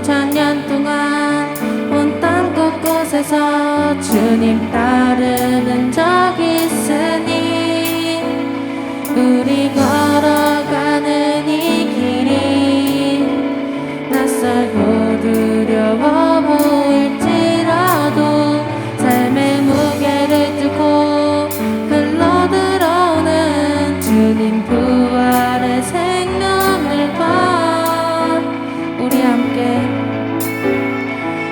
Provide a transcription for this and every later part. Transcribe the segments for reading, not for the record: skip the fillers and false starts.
2000년 동안 온 땅 곳곳에서 주님 따르는 적이 있으니 우리 걸어가는 이 길이 낯설고 두려워 보일지라도 삶의 무게를 뚫고 흘러들어오는 주님 부활의 생명을 봐.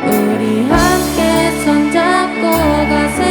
우리 함께 손잡고 가세.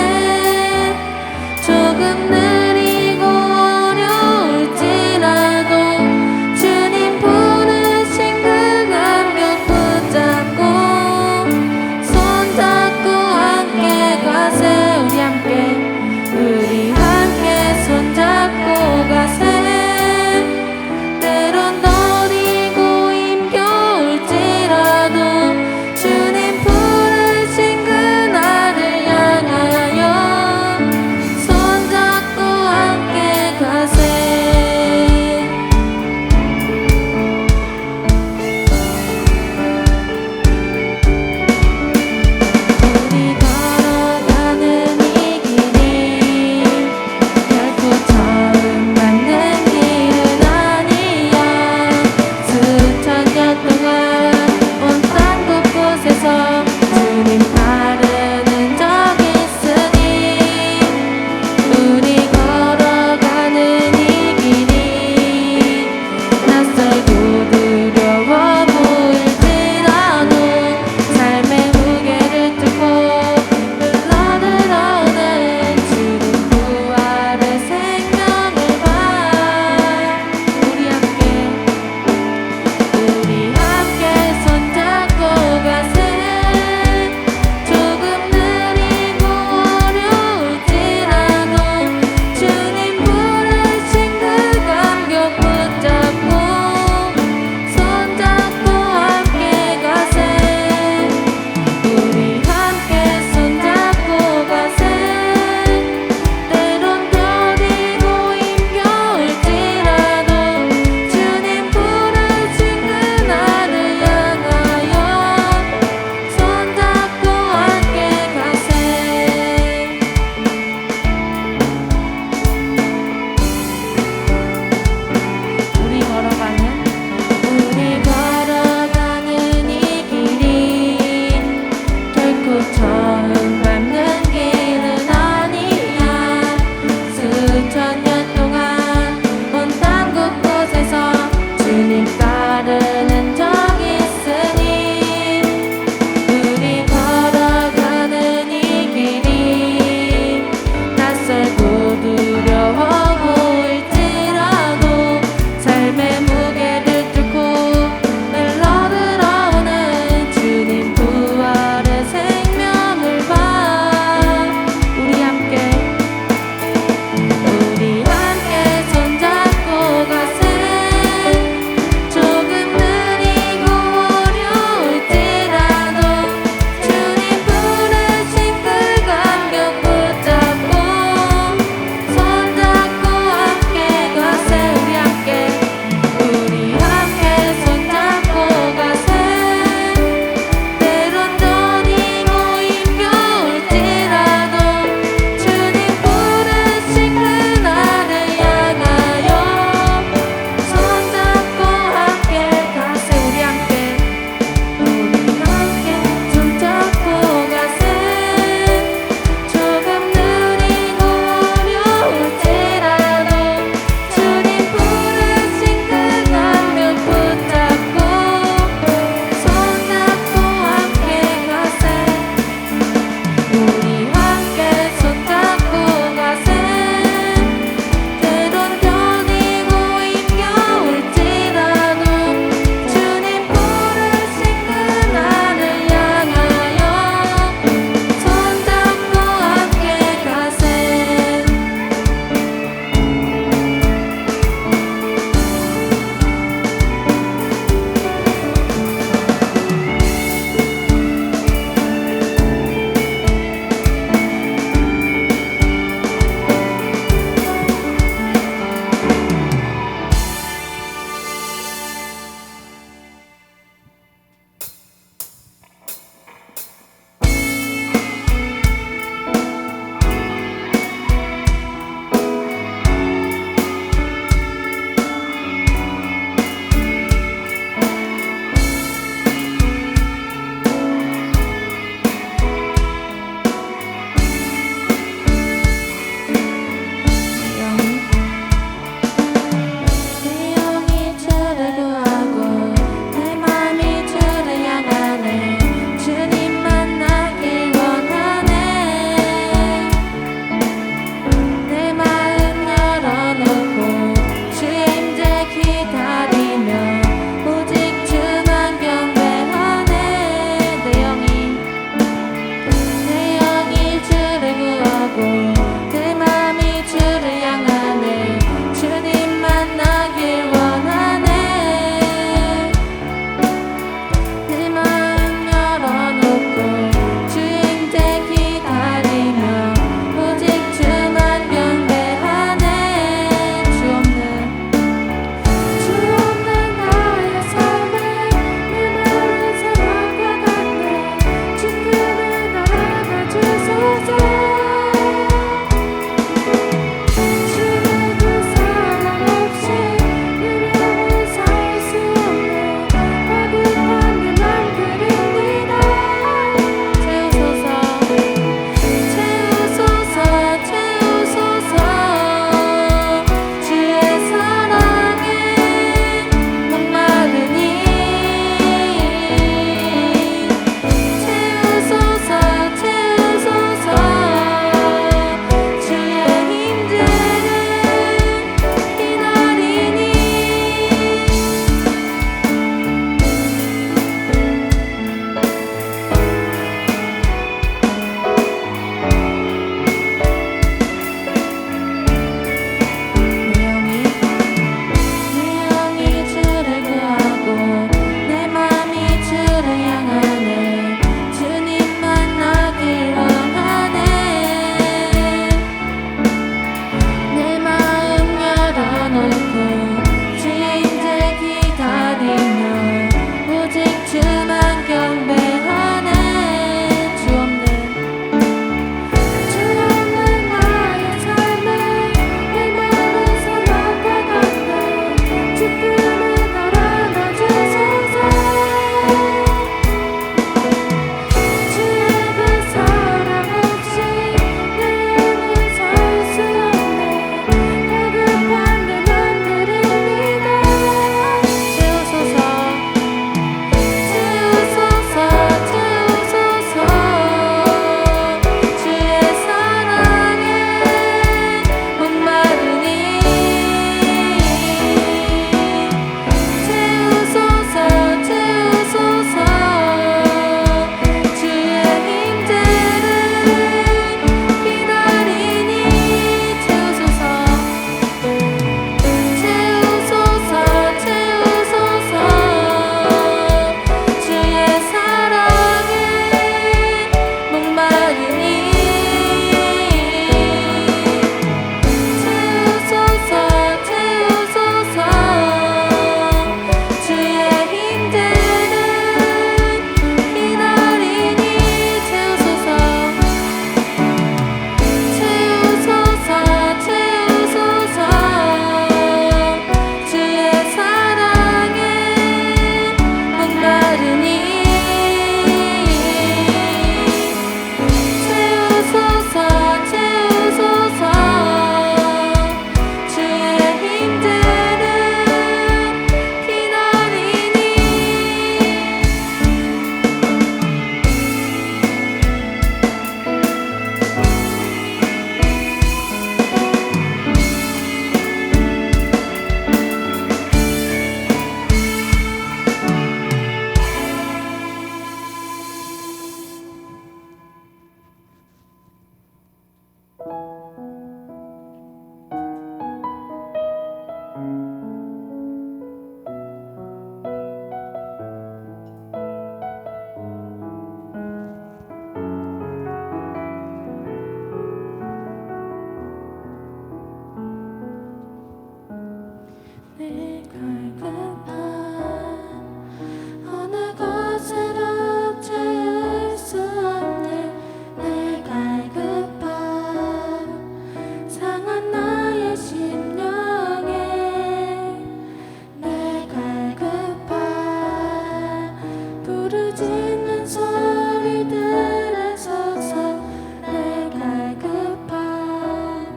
부르짖는 소리들에 서서 내 갈급한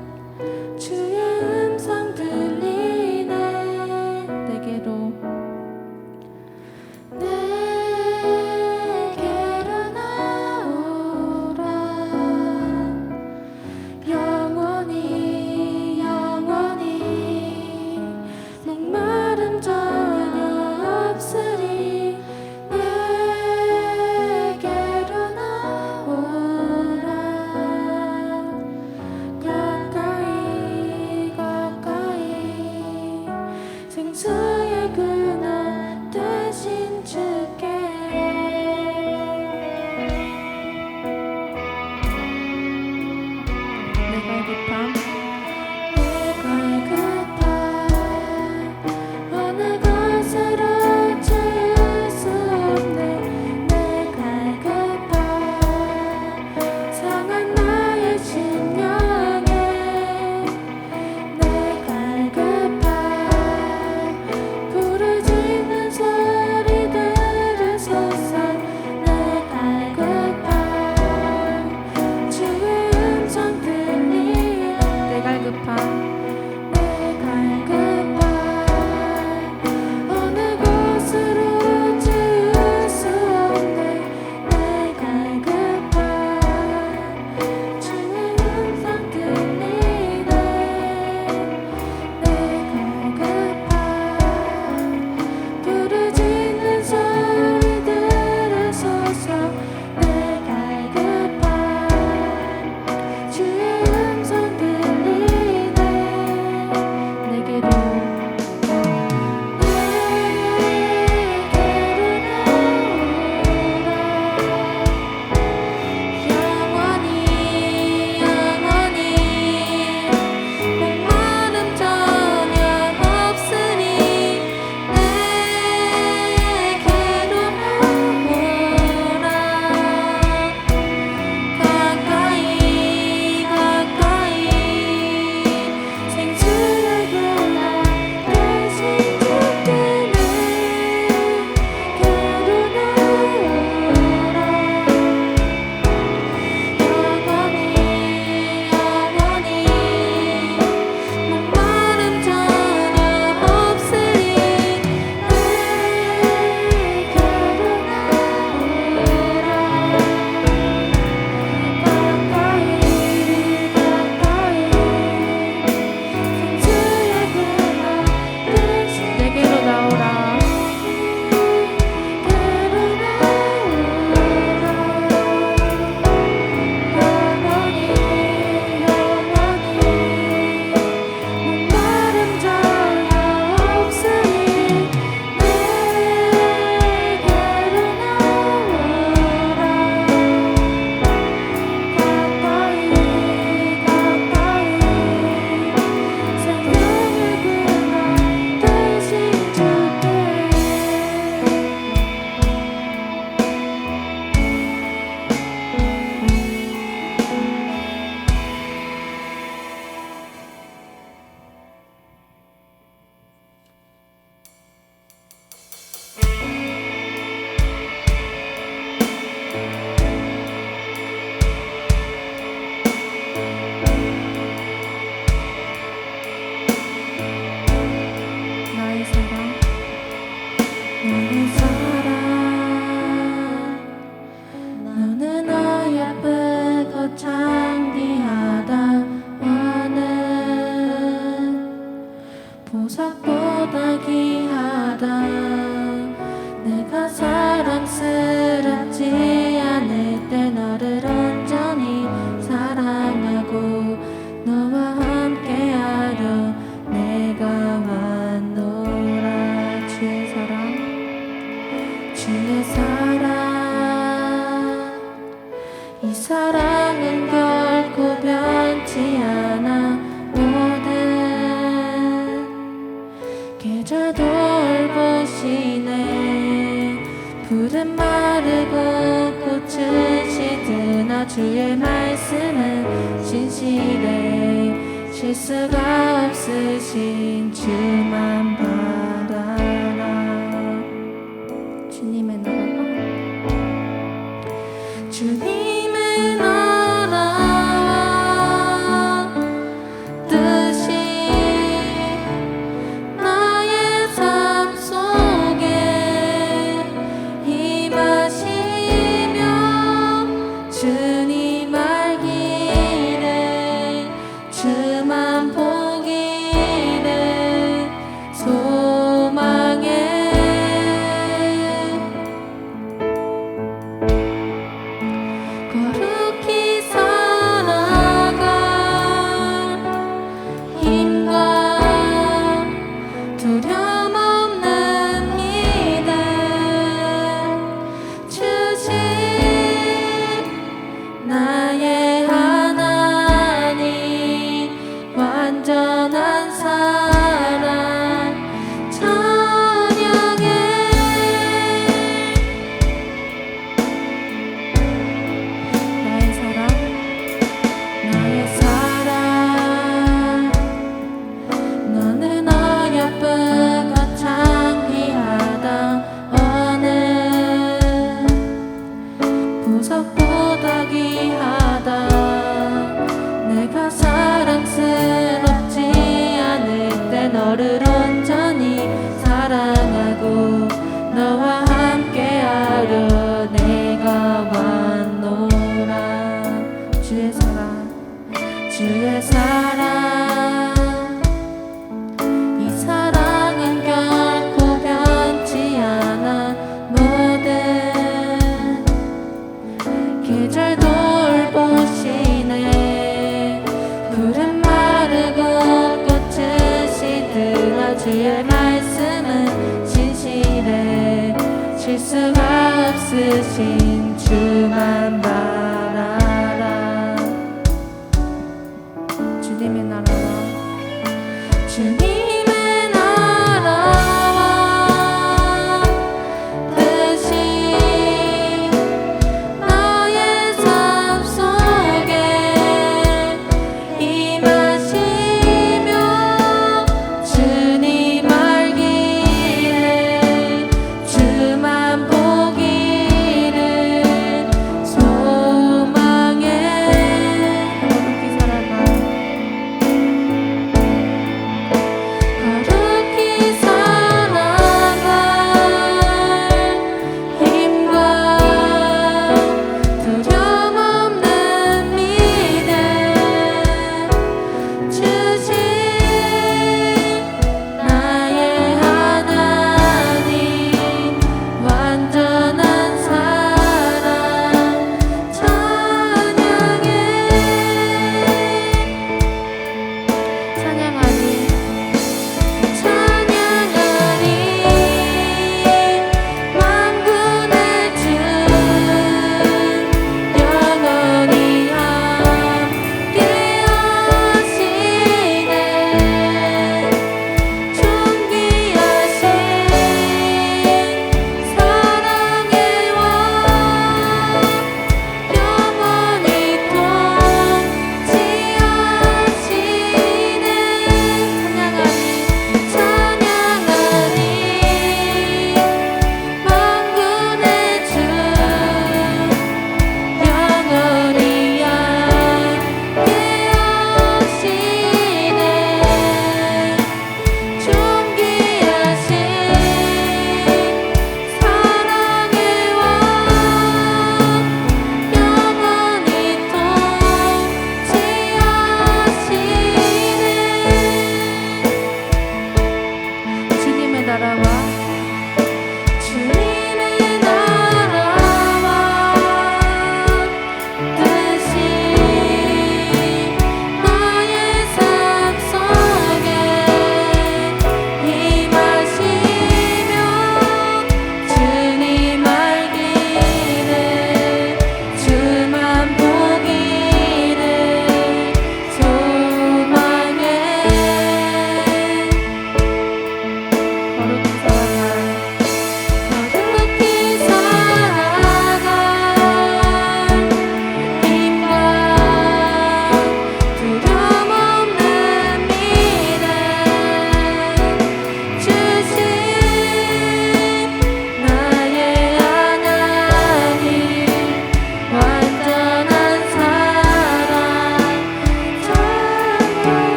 주의 음성 들리네. 내게로 나오라. 영원히 영원히 목마름 전혀 없으리. 내게로 나오라. 가까이 가까이 생수의 근원 대신 주께. 내가 급한 어느 것으로 채울 수 없네. 내가 급한 상한 나의 심령에. 내가 급한 부르짖는 소리들을 서서 내가 급한 주의 음성 들리네. 내가 급한 어느 곳으로 채울 수 없네. 내가 급한 주의 음성 들리네. 내가 급한 부르짖는 소리들을 서서 내가 급한 주의 음성 들리네. 내게로 영원히 영원히 목마름 전혀 없으니. 내게로 나오라. 가까이 가까이 생수의 근원 대신 주께. 내게로 나오라. 영원히 영원히 목마름 전혀 없으리. 내게로 나오라. 나의 사랑 너는 어여쁘고 창대하다와는 보석보다 귀하다. 내가 사랑스럽지 않을 때 너를 온전히 사랑하고 너와 함께하려 내가 왔노라. 주의 사랑 주의 사랑 이 사랑은 결코 변치 않아. 모든 계절 돌보시네. 풀은 마르고 꽃은 시드나 주의 말씀은 진실해. 실수가 없으신 주만 바라라. 주님의 나라가 주님의 나라와 뜻이 나의 삶 속에 임하시며 주님 알기를 주만 보기를 소망해 거룩히 살아갈 힘과 두려움 없는 믿음 주신 나의 하나님 완전한 사랑 찬양해 나의 사랑 너는 어여쁘고 창피하다 어느 보석보다 귀하다 내가 사랑스럽지 않을 때 너를 온전히 사랑하고 너와 함께하려 내가 왔노라 주의 사랑 이 사랑은 결코 변치 않아 모든 계절 돌보시네 푸른 마르고 꽃은 시들어 주의 말씀은 진실해 실수가 없으신 주만 바라라 주님의 나라와 주님의 나라와 뜻이 나의 삶 속에 임하시며 주님 알기를 주만 보기를 소망해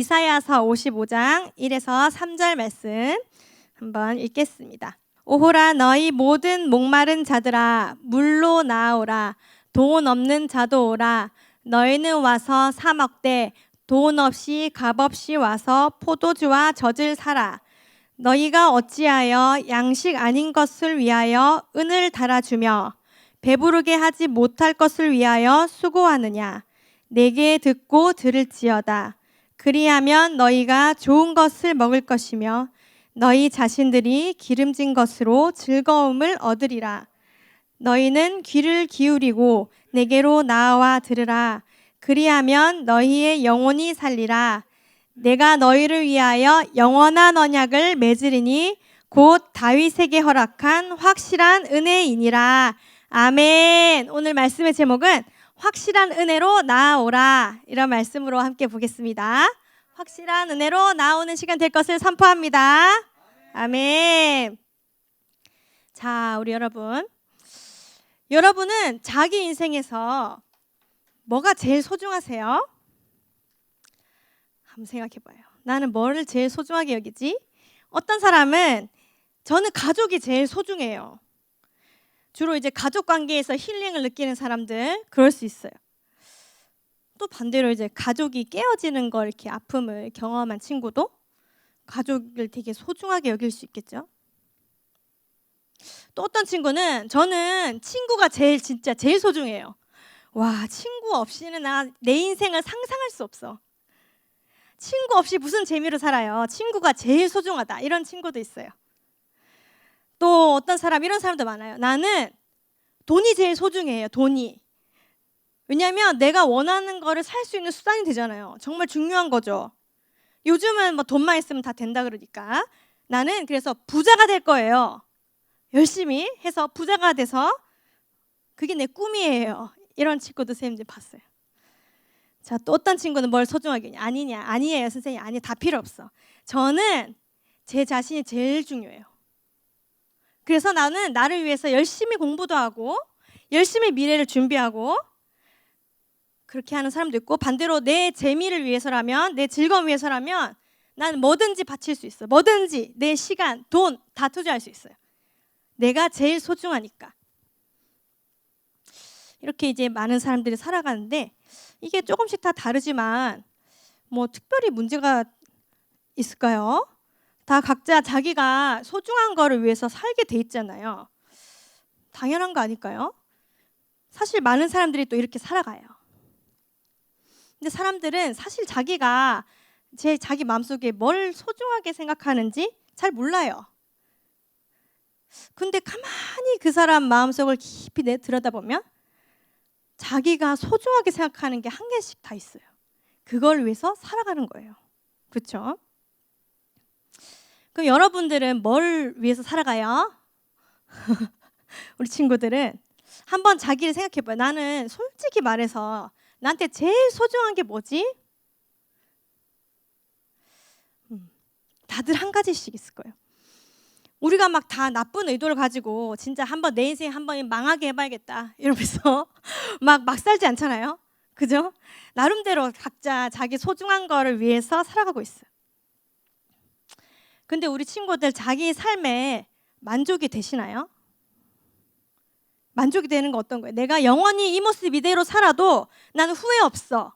이사야서 55장 1에서 3절 말씀 한번 읽겠습니다. 오호라 너희 모든 목마른 자들아 물로 나오라. 돈 없는 자도 오라. 너희는 와서 사 먹되 돈 없이 값 없이 와서 포도주와 젖을 사라. 너희가 어찌하여 양식 아닌 것을 위하여 은을 달아주며 배부르게 하지 못할 것을 위하여 수고하느냐. 내게 듣고 들을지어다. 그리하면 너희가 좋은 것을 먹을 것이며 너희 자신들이 기름진 것으로 즐거움을 얻으리라. 너희는 귀를 기울이고 내게로 나와 들으라. 그리하면 너희의 영혼이 살리라. 내가 너희를 위하여 영원한 언약을 맺으리니 곧 다윗에게 허락한 확실한 은혜이니라. 아멘. 오늘 말씀의 제목은 확실한 은혜로 나아오라, 이런 말씀으로 함께 보겠습니다. 확실한 은혜로 나오는 시간 될 것을 선포합니다. 아멘. 자, 우리 여러분은 자기 인생에서 뭐가 제일 소중하세요? 한번 생각해봐요. 나는 뭐를 제일 소중하게 여기지? 어떤 사람은 저는 가족이 제일 소중해요. 주로 이제 가족 관계에서 힐링을 느끼는 사람들, 그럴 수 있어요. 또 반대로 이제 가족이 깨어지는 걸, 이렇게 아픔을 경험한 친구도 가족을 되게 소중하게 여길 수 있겠죠. 또 어떤 친구는 저는 친구가 진짜 제일 소중해요. 와, 친구 없이는 내 인생을 상상할 수 없어. 친구 없이 무슨 재미로 살아요. 친구가 제일 소중하다, 이런 친구도 있어요. 또 어떤 사람, 이런 사람도 많아요. 나는 돈이 제일 소중해요. 돈이. 왜냐하면 내가 원하는 거를 살 수 있는 수단이 되잖아요. 정말 중요한 거죠. 요즘은 뭐 돈만 있으면 다 된다 그러니까. 나는 그래서 부자가 될 거예요. 열심히 해서 부자가 돼서 그게 내 꿈이에요. 이런 친구도 선생님들 봤어요. 자, 또 어떤 친구는 뭘 소중하게 하냐? 아니에요 선생님. 아니, 다 필요 없어. 저는 제 자신이 제일 중요해요. 그래서 나는 나를 위해서 열심히 공부도 하고 열심히 미래를 준비하고 그렇게 하는 사람도 있고, 반대로 내 재미를 위해서라면, 내 즐거움 위해서라면 나는 뭐든지 바칠 수 있어. 뭐든지 내 시간, 돈 다 투자할 수 있어요. 내가 제일 소중하니까. 이렇게 이제 많은 사람들이 살아가는데 이게 조금씩 다 다르지만 뭐 특별히 문제가 있을까요? 다 각자 자기가 소중한 거를 위해서 살게 돼 있잖아요. 당연한 거 아닐까요? 사실 많은 사람들이 또 이렇게 살아가요. 근데 사람들은 사실 자기가 자기 마음속에 뭘 소중하게 생각하는지 잘 몰라요. 근데 가만히 그 사람 마음속을 깊이 들여다보면 자기가 소중하게 생각하는 게 한 개씩 다 있어요. 그걸 위해서 살아가는 거예요. 그렇죠? 그럼 여러분들은 뭘 위해서 살아가요? 우리 친구들은 한번 자기를 생각해봐요. 나는 솔직히 말해서 나한테 제일 소중한 게 뭐지? 다들 한 가지씩 있을 거예요. 우리가 막 다 나쁜 의도를 가지고 진짜 한번 내 인생 한번 망하게 해봐야겠다 이러면서 막 살지 않잖아요. 그죠? 나름대로 각자 자기 소중한 거를 위해서 살아가고 있어요. 근데 우리 친구들 자기 삶에 만족이 되시나요? 만족이 되는 거 어떤 거예요? 내가 영원히 이 모습 이대로 살아도 나는 후회 없어.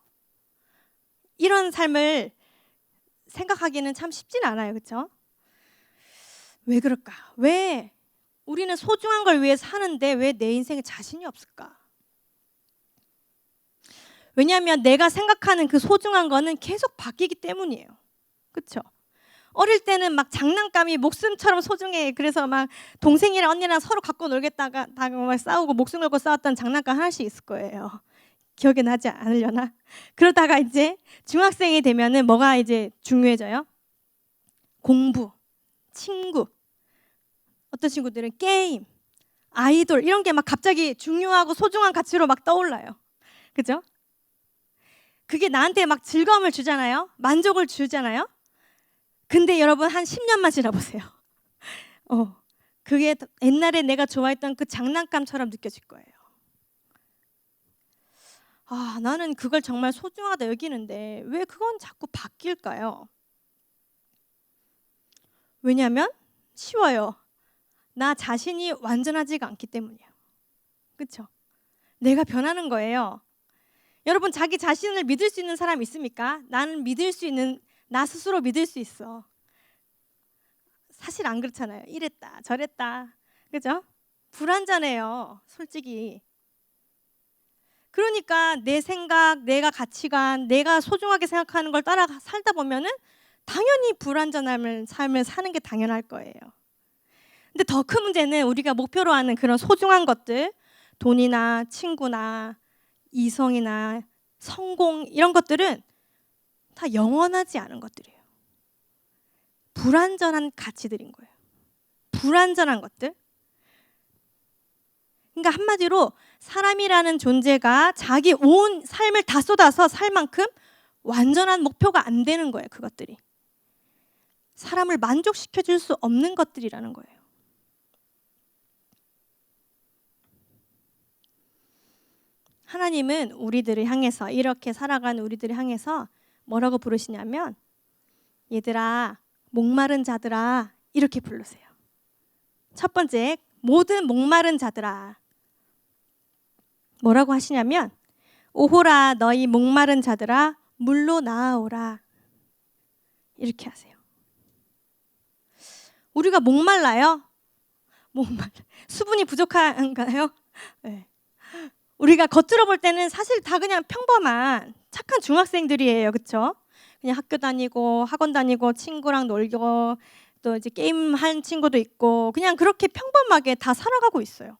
이런 삶을 생각하기는 참 쉽지는 않아요. 그렇죠? 왜 그럴까? 왜 우리는 소중한 걸 위해서 하는데 왜 내 인생에 자신이 없을까? 왜냐하면 내가 생각하는 그 소중한 거는 계속 바뀌기 때문이에요. 그렇죠? 어릴 때는 막 장난감이 목숨처럼 소중해. 그래서 막 동생이랑 언니랑 서로 갖고 놀겠다가 다 싸우고 목숨 걸고 싸웠던 장난감 하나씩 있을 거예요. 기억에 나지 않으려나? 그러다가 이제 중학생이 되면은 뭐가 이제 중요해져요? 공부, 친구, 어떤 친구들은 게임, 아이돌, 이런 게 막 갑자기 중요하고 소중한 가치로 막 떠올라요. 그죠? 그게 나한테 막 즐거움을 주잖아요. 만족을 주잖아요. 근데 여러분 한 10년만 지나보세요. 그게 옛날에 내가 좋아했던 그 장난감처럼 느껴질 거예요. 나는 그걸 정말 소중하다 여기는데 왜 그건 자꾸 바뀔까요? 왜냐하면 쉬워요. 나 자신이 완전하지가 않기 때문이에요. 그렇죠? 내가 변하는 거예요. 여러분 자기 자신을 믿을 수 있는 사람 있습니까? 나는 믿을 수 있는 나 스스로 믿을 수 있어. 사실 안 그렇잖아요. 이랬다 저랬다. 그죠? 불완전해요. 솔직히. 그러니까 내 생각, 내가 가치관, 내가 소중하게 생각하는 걸 따라 살다 보면은 당연히 불완전한 삶을 사는 게 당연할 거예요. 근데 더 큰 문제는 우리가 목표로 하는 그런 소중한 것들, 돈이나 친구나 이성이나 성공 이런 것들은 다 영원하지 않은 것들이에요. 불완전한 가치들인 거예요. 불완전한 것들. 그러니까 한마디로 사람이라는 존재가 자기 온 삶을 다 쏟아서 살 만큼 완전한 목표가 안 되는 거예요. 그것들이. 사람을 만족시켜 줄 수 없는 것들이라는 거예요. 하나님은 우리들을 향해서 이렇게 살아가는 우리들을 향해서 뭐라고 부르시냐면 얘들아 목마른 자들아 이렇게 부르세요. 첫 번째 모든 목마른 자들아 뭐라고 하시냐면 오호라 너희 목마른 자들아 물로 나아오라 이렇게 하세요. 우리가 목말라요? 수분이 부족한가요? 네. 우리가 겉으로 볼 때는 사실 다 그냥 평범한 착한 중학생들이에요. 그렇죠? 그냥 학교 다니고 학원 다니고 친구랑 놀고 또 이제 게임 한 친구도 있고 그냥 그렇게 평범하게 다 살아가고 있어요.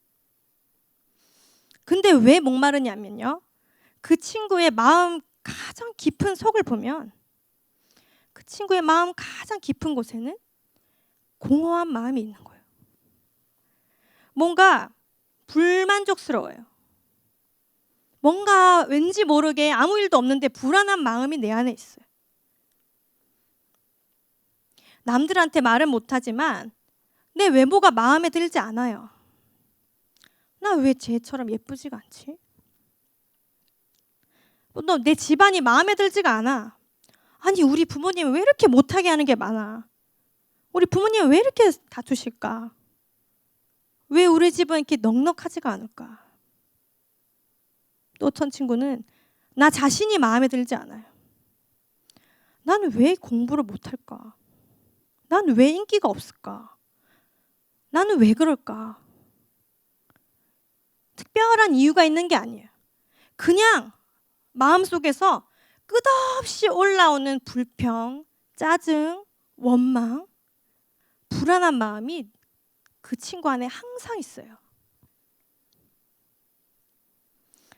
근데 왜 목마르냐면요. 그 친구의 마음 가장 깊은 속을 보면 그 친구의 마음 가장 깊은 곳에는 공허한 마음이 있는 거예요. 뭔가 불만족스러워요. 뭔가 왠지 모르게 아무 일도 없는데 불안한 마음이 내 안에 있어요. 남들한테 말은 못하지만 내 외모가 마음에 들지 않아요. 나 왜 쟤처럼 예쁘지가 않지? 너 내 집안이 마음에 들지가 않아. 아니 우리 부모님은 왜 이렇게 못하게 하는 게 많아? 우리 부모님은 왜 이렇게 다투실까? 왜 우리 집은 이렇게 넉넉하지가 않을까? 또 어떤 친구는 나 자신이 마음에 들지 않아요. 나는 왜 공부를 못할까? 나는 왜 인기가 없을까? 나는 왜 그럴까? 특별한 이유가 있는 게 아니에요. 그냥 마음속에서 끝없이 올라오는 불평, 짜증, 원망, 불안한 마음이 그 친구 안에 항상 있어요.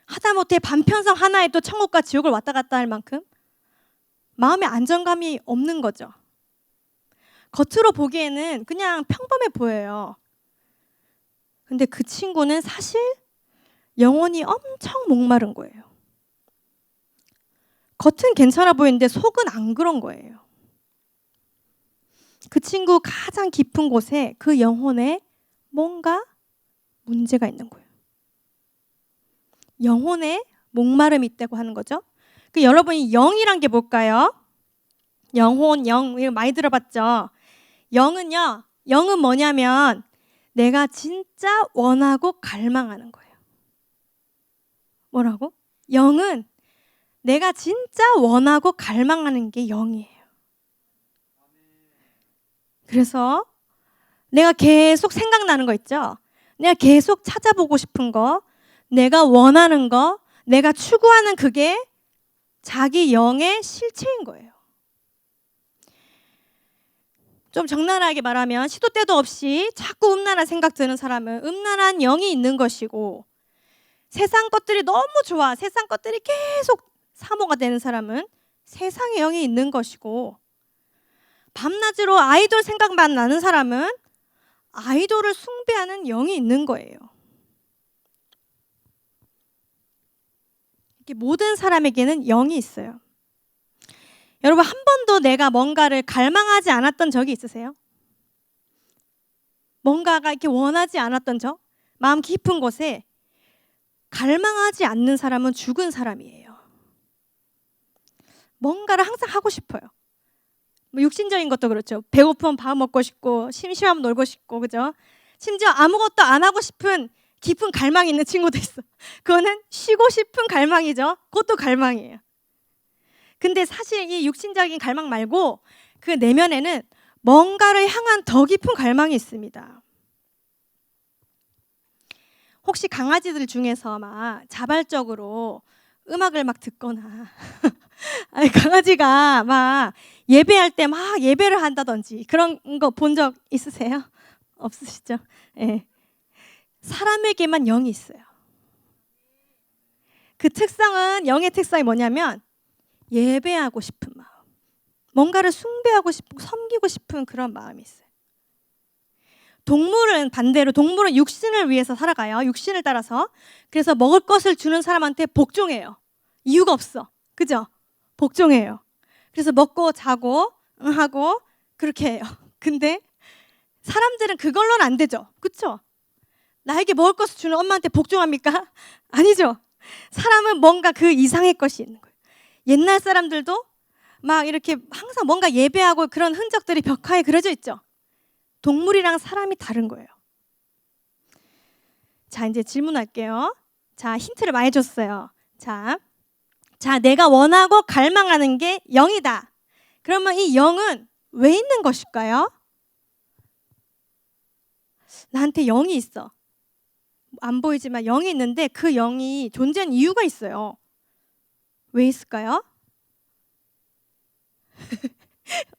하다못해 반편성 하나에 또 천국과 지옥을 왔다 갔다 할 만큼 마음에 안정감이 없는 거죠. 겉으로 보기에는 그냥 평범해 보여요. 근데 그 친구는 사실 영혼이 엄청 목마른 거예요. 겉은 괜찮아 보이는데 속은 안 그런 거예요. 그 친구 가장 깊은 곳에 그 영혼에 뭔가 문제가 있는 거예요. 영혼에 목마름이 있다고 하는 거죠. 그 여러분이 영이란 게 뭘까요? 영혼, 영 이거 많이 들어봤죠. 영은 뭐냐면 내가 진짜 원하고 갈망하는 거예요. 뭐라고? 영은 내가 진짜 원하고 갈망하는 게 영이에요. 그래서 내가 계속 생각나는 거 있죠? 내가 계속 찾아보고 싶은 거, 내가 원하는 거, 내가 추구하는 그게 자기 영의 실체인 거예요. 좀 적나라하게 말하면 시도 때도 없이 자꾸 음란한 생각 드는 사람은 음란한 영이 있는 것이고 세상 것들이 너무 좋아 세상 것들이 계속 사모가 되는 사람은 세상의 영이 있는 것이고 밤낮으로 아이돌 생각만 나는 사람은 아이돌을 숭배하는 영이 있는 거예요. 이렇게 모든 사람에게는 영이 있어요. 여러분 한 번도 내가 뭔가를 갈망하지 않았던 적이 있으세요? 뭔가가 이렇게 원하지 않았던 적? 마음 깊은 곳에 갈망하지 않는 사람은 죽은 사람이에요. 뭔가를 항상 하고 싶어요. 뭐 육신적인 것도 그렇죠. 배고프면 밥 먹고 싶고, 심심하면 놀고 싶고, 그죠? 심지어 아무것도 안 하고 싶은 깊은 갈망이 있는 친구도 있어. 그거는 쉬고 싶은 갈망이죠. 그것도 갈망이에요. 근데 사실 이 육신적인 갈망 말고 그 내면에는 뭔가를 향한 더 깊은 갈망이 있습니다. 혹시 강아지들 중에서 막 자발적으로 음악을 막 듣거나 아니, 강아지가 막 예배할 때 막 예배를 한다든지 그런 거 본 적 있으세요? 없으시죠? 예. 사람에게만 영이 있어요. 그 특성은, 영의 특성이 뭐냐면 예배하고 싶은 마음, 뭔가를 숭배하고 싶고 섬기고 싶은 그런 마음이 있어요. 동물은 반대로, 동물은 육신을 위해서 살아가요. 육신을 따라서. 그래서 먹을 것을 주는 사람한테 복종해요. 이유가 없어. 그죠? 복종해요. 그래서 먹고 자고 하고 그렇게 해요. 근데 사람들은 그걸로는 안 되죠. 그렇죠? 나에게 먹을 것을 주는 엄마한테 복종합니까? 아니죠. 사람은 뭔가 그 이상의 것이 있는 거예요. 옛날 사람들도 막 이렇게 항상 뭔가 예배하고 그런 흔적들이 벽화에 그려져 있죠. 동물이랑 사람이 다른 거예요. 자, 이제 질문할게요. 자, 힌트를 많이 줬어요. 자, 내가 원하고 갈망하는 게 영이다. 그러면 이 영은 왜 있는 것일까요? 나한테 영이 있어. 안 보이지만 영이 있는데 그 영이 존재하는 이유가 있어요. 왜 있을까요?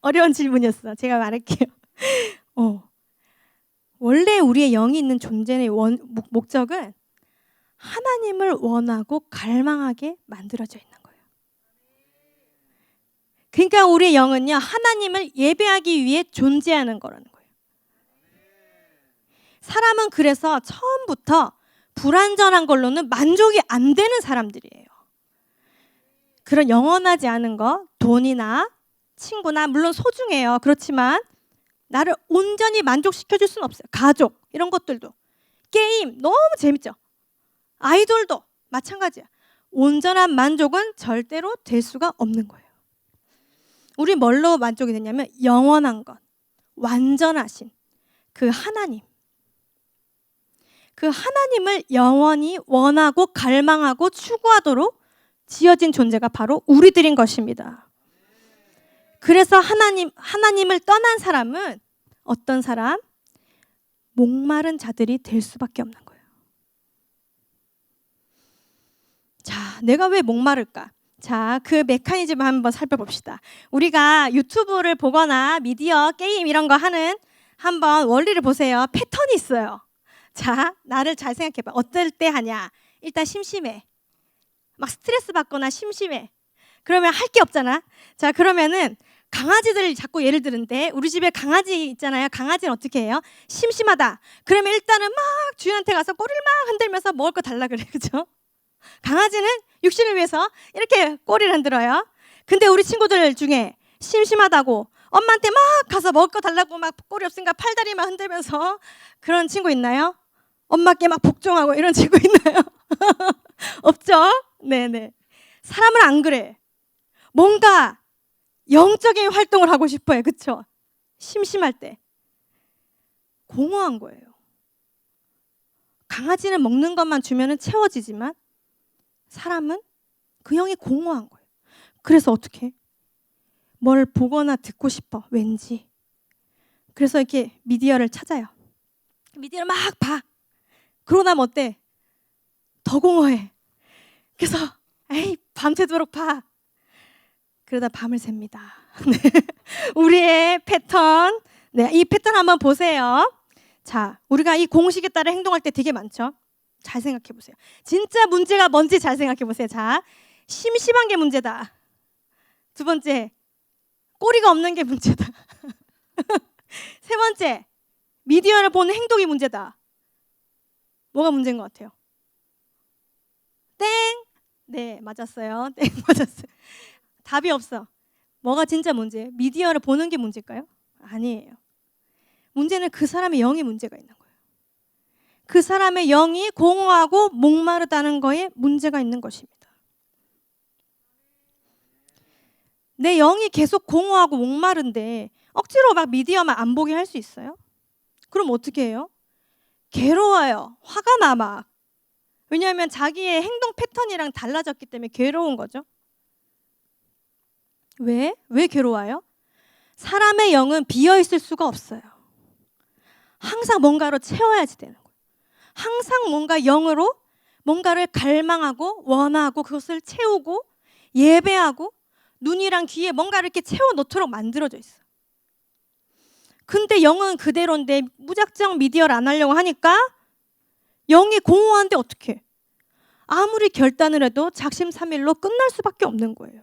어려운 질문이었어. 제가 말할게요. 원래 우리의 영이 있는 존재의 목적은 하나님을 원하고 갈망하게 만들어져 있는 거예요. 그러니까 우리의 영은요, 하나님을 예배하기 위해 존재하는 거라는 거예요. 사람은 그래서 처음부터 불완전한 걸로는 만족이 안 되는 사람들이에요. 그런 영원하지 않은 거, 돈이나 친구나 물론 소중해요. 그렇지만 나를 온전히 만족시켜줄 수는 없어요. 가족 이런 것들도, 게임 너무 재밌죠. 아이돌도 마찬가지야. 온전한 만족은 절대로 될 수가 없는 거예요. 우리 뭘로 만족이 되냐면 영원한 것, 완전하신 그 하나님, 그 하나님을 영원히 원하고 갈망하고 추구하도록 지어진 존재가 바로 우리들인 것입니다. 그래서 하나님을 떠난 사람은 어떤 사람? 목마른 자들이 될 수밖에 없는 거예요. 자, 내가 왜 목마를까? 자, 그 메커니즘을 한번 살펴봅시다. 우리가 유튜브를 보거나 미디어, 게임 이런 거 하는 한번 원리를 보세요. 패턴이 있어요. 자, 나를 잘 생각해봐. 어떨 때 하냐? 일단 심심해. 막 스트레스 받거나 심심해. 그러면 할 게 없잖아. 자, 그러면은 강아지들을 자꾸 예를 드는데, 우리 집에 강아지 있잖아요. 강아지는 어떻게 해요? 심심하다. 그러면 일단은 막 주인한테 가서 꼬리를 막 흔들면서 먹을 거 달라 그래. 그죠? 강아지는 육신을 위해서 이렇게 꼬리를 흔들어요. 근데 우리 친구들 중에 심심하다고 엄마한테 막 가서 먹을 거 달라고 막 꼬리 없으니까 팔다리만 흔들면서 그런 친구 있나요? 엄마께 막 복종하고 이런 친구 있나요? 없죠? 네네. 사람은 안 그래. 뭔가 영적인 활동을 하고 싶어요. 그렇죠? 심심할 때. 공허한 거예요. 강아지는 먹는 것만 주면 채워지지만 사람은 그 영이 공허한 거예요. 그래서 어떻게? 뭘 보거나 듣고 싶어. 왠지. 그래서 이렇게 미디어를 찾아요. 미디어를 막 봐. 그러고 나면 어때? 더 공허해. 그래서 에이, 밤새도록 봐. 그러다 밤을 셉니다. 네. 우리의 패턴. 네, 이 패턴 한번 보세요. 자, 우리가 이 공식에 따라 행동할 때 되게 많죠. 잘 생각해 보세요. 진짜 문제가 뭔지 잘 생각해 보세요. 자, 심심한 게 문제다. 두 번째, 꼬리가 없는 게 문제다. 세 번째, 미디어를 보는 행동이 문제다. 뭐가 문제인 것 같아요? 땡! 네, 맞았어요. 땡, 맞았어요. 답이 없어. 뭐가 진짜 문제예요? 미디어를 보는 게 문제일까요? 아니에요. 문제는 그 사람의 영의 문제가 있는 거예요. 그 사람의 영이 공허하고 목마르다는 거에 문제가 있는 것입니다. 내 영이 계속 공허하고 목마른데 억지로 막 미디어만 안 보게 할 수 있어요? 그럼 어떻게 해요? 괴로워요. 화가 나 막. 왜냐하면 자기의 행동 패턴이랑 달라졌기 때문에 괴로운 거죠. 왜? 왜 괴로워요? 사람의 영은 비어있을 수가 없어요. 항상 뭔가로 채워야지 되는 거예요. 항상 뭔가 영으로 뭔가를 갈망하고 원하고 그것을 채우고 예배하고 눈이랑 귀에 뭔가를 이렇게 채워놓도록 만들어져 있어요. 근데 영은 그대로인데 무작정 미디어를 안 하려고 하니까 영이 공허한데 어떡해? 아무리 결단을 해도 작심삼일로 끝날 수밖에 없는 거예요.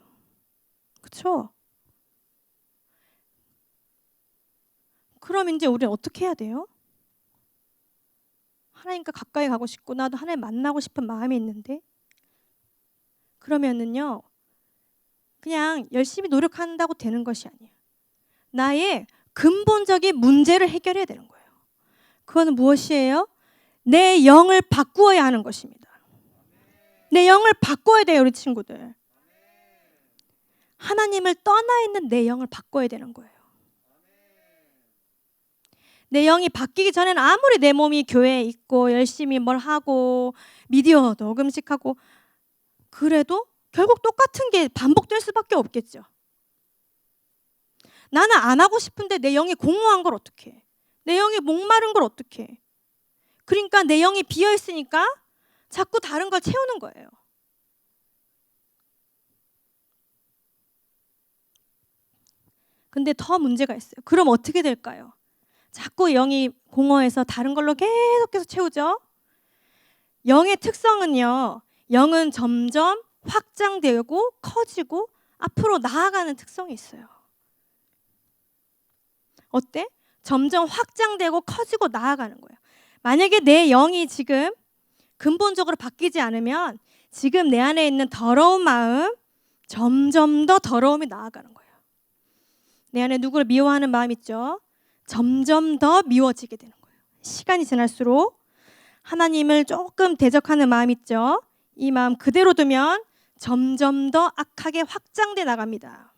그렇죠? 그럼 이제 우리는 어떻게 해야 돼요? 하나님과 가까이 가고 싶고 나도 하나님 만나고 싶은 마음이 있는데 그러면은요 그냥 열심히 노력한다고 되는 것이 아니에요. 나의 근본적인 문제를 해결해야 되는 거예요. 그거는 무엇이에요? 내 영을 바꾸어야 하는 것입니다. 내 영을 바꿔야 돼요, 우리 친구들. 하나님을 떠나 있는 내 영을 바꿔야 되는 거예요. 내 영이 바뀌기 전에는 아무리 내 몸이 교회에 있고 열심히 뭘 하고 미디어도 금식하고 그래도 결국 똑같은 게 반복될 수밖에 없겠죠. 나는 안 하고 싶은데 내 영이 공허한 걸 어떻게 해? 내 영이 목마른 걸 어떻게 해? 그러니까 내 영이 비어 있으니까 자꾸 다른 걸 채우는 거예요. 근데 더 문제가 있어요. 그럼 어떻게 될까요? 자꾸 영이 공허해서 다른 걸로 계속해서 채우죠. 영의 특성은요. 영은 점점 확장되고 커지고 앞으로 나아가는 특성이 있어요. 어때? 점점 확장되고 커지고 나아가는 거예요. 만약에 내 영이 지금 근본적으로 바뀌지 않으면 지금 내 안에 있는 더러운 마음 점점 더 더러움이 나아가는 거예요. 내 안에 누구를 미워하는 마음 있죠? 점점 더 미워지게 되는 거예요. 시간이 지날수록 하나님을 조금 대적하는 마음 있죠? 이 마음 그대로 두면 점점 더 악하게 확장돼 나갑니다.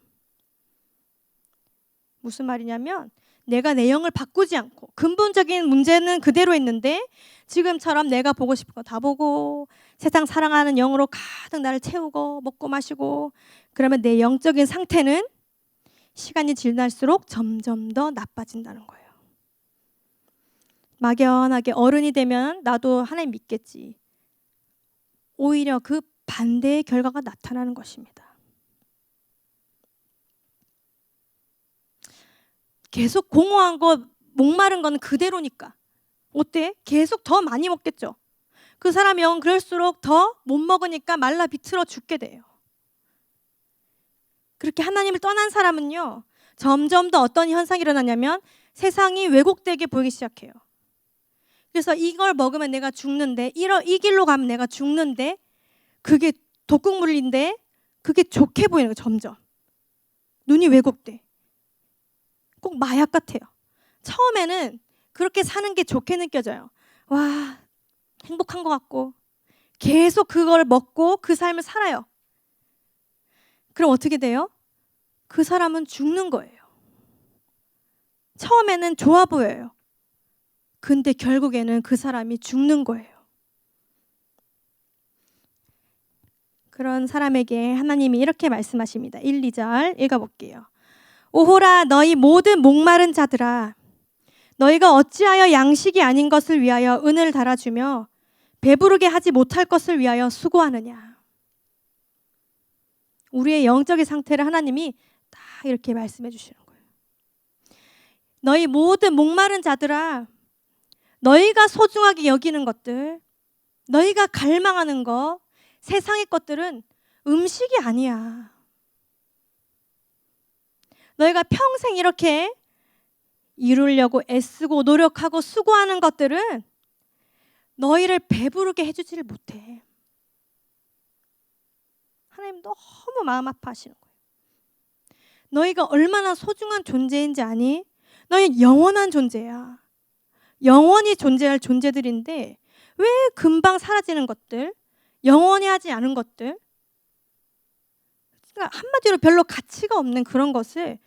무슨 말이냐면 내가 내 영을 바꾸지 않고 근본적인 문제는 그대로 있는데 지금처럼 내가 보고 싶은 거 다 보고 세상 사랑하는 영으로 가득 나를 채우고 먹고 마시고 그러면 내 영적인 상태는 시간이 지날수록 점점 더 나빠진다는 거예요. 막연하게 어른이 되면 나도 하나님 믿겠지. 오히려 그 반대의 결과가 나타나는 것입니다. 계속 공허한 거, 목마른 거는 그대로니까. 어때? 계속 더 많이 먹겠죠. 그 사람 영은 그럴수록 더 못 먹으니까 말라 비틀어 죽게 돼요. 그렇게 하나님을 떠난 사람은요. 점점 더 어떤 현상이 일어나냐면 세상이 왜곡되게 보이기 시작해요. 그래서 이걸 먹으면 내가 죽는데 이 길로 가면 내가 죽는데 그게 독극물인데 그게 좋게 보이는 거예요. 점점. 눈이 왜곡돼. 꼭 마약 같아요. 처음에는 그렇게 사는 게 좋게 느껴져요. 와, 행복한 것 같고 계속 그걸 먹고 그 삶을 살아요. 그럼 어떻게 돼요? 그 사람은 죽는 거예요. 처음에는 좋아 보여요. 근데 결국에는 그 사람이 죽는 거예요. 그런 사람에게 하나님이 이렇게 말씀하십니다. 1, 2절 읽어볼게요. 오호라 너희 모든 목마른 자들아 너희가 어찌하여 양식이 아닌 것을 위하여 은을 달아주며 배부르게 하지 못할 것을 위하여 수고하느냐. 우리의 영적인 상태를 하나님이 딱 이렇게 말씀해 주시는 거예요. 너희 모든 목마른 자들아 너희가 소중하게 여기는 것들 너희가 갈망하는 것 세상의 것들은 음식이 아니야. 너희가 평생 이렇게 이루려고 애쓰고 노력하고 수고하는 것들은 너희를 배부르게 해주지를 못해. 하나님 너무 마음 아파하시는 거예요. 너희가 얼마나 소중한 존재인지 아니? 너희 영원한 존재야. 영원히 존재할 존재들인데 왜 금방 사라지는 것들, 영원히 하지 않은 것들, 그러니까 한마디로 별로 가치가 없는 그런 것에